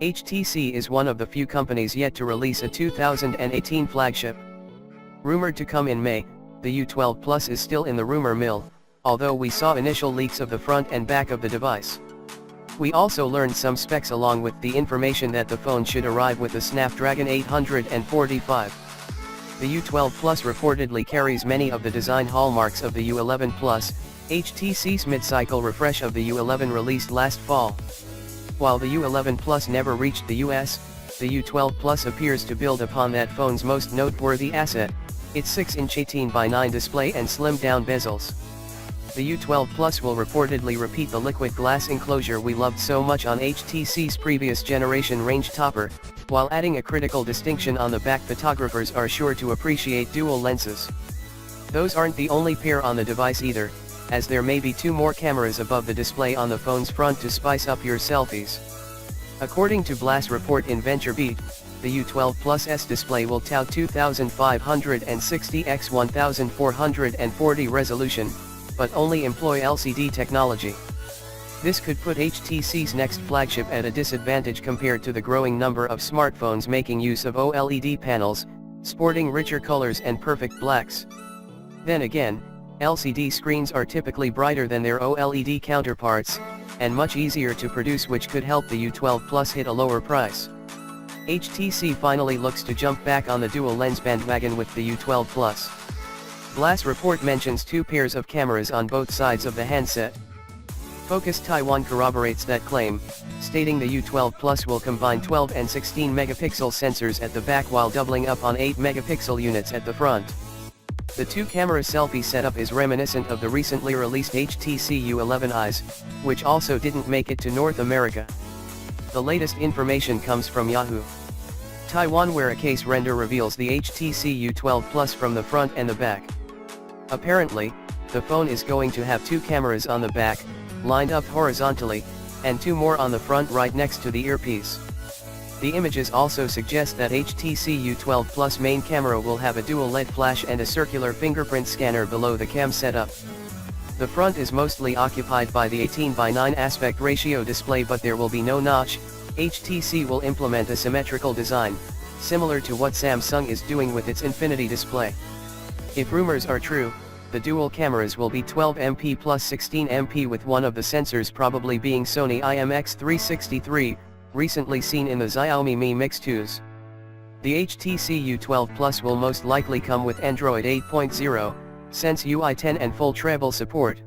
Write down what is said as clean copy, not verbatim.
HTC is one of the few companies yet to release a 2018 flagship. Rumored to come in May, the U12 Plus is still in the rumor mill, although we saw initial leaks of the front and back of the device. We also learned some specs along with the information that the phone should arrive with the Snapdragon 845. The U12 Plus reportedly carries many of the design hallmarks of the U11 Plus, HTC's mid-cycle refresh of the U11 released last fall. While the U11 Plus never reached the US, the U12 Plus appears to build upon that phone's most noteworthy asset, its 6-inch 18:9 display and slimmed-down bezels. The U12 Plus will reportedly repeat the liquid glass enclosure we loved so much on HTC's previous generation range topper, while adding a critical distinction on the back. Photographers are sure to appreciate dual lenses. Those aren't the only pair on the device either, as there may be 2 more cameras above the display on the phone's front to spice up your selfies. According to Blast Report in VentureBeat, the U12 Plus S display will tout 2560 x 1440 resolution, but only employ LCD technology. This could put HTC's next flagship at a disadvantage compared to the growing number of smartphones making use of OLED panels, sporting richer colors and perfect blacks. Then again, LCD screens are typically brighter than their OLED counterparts, and much easier to produce, which could help the U12 Plus hit a lower price. HTC finally looks to jump back on the dual lens bandwagon with the U12 Plus. Blast Report mentions 2 pairs of cameras on both sides of the handset. Focus Taiwan corroborates that claim, stating the U12 Plus will combine 12 and 16 megapixel sensors at the back while doubling up on 8 megapixel units at the front. The 2-camera selfie setup is reminiscent of the recently released HTC U11 Eyes, which also didn't make it to North America. The latest information comes from Yahoo! Taiwan, where a case render reveals the HTC U12 Plus from the front and the back. Apparently, the phone is going to have 2 cameras on the back, lined up horizontally, and 2 more on the front right next to the earpiece. The images also suggest that HTC U12 Plus main camera will have a dual LED flash and a circular fingerprint scanner below the cam setup. The front is mostly occupied by the 18:9 aspect ratio display, but there will be no notch. HTC will implement a symmetrical design, similar to what Samsung is doing with its Infinity display. If rumors are true, the dual cameras will be 12MP plus 16MP, with one of the sensors probably being Sony IMX363, recently seen in the Xiaomi Mi Mix 2s. The HTC U12 Plus will most likely come with Android 8.0, Sense UI 10 and full treble support.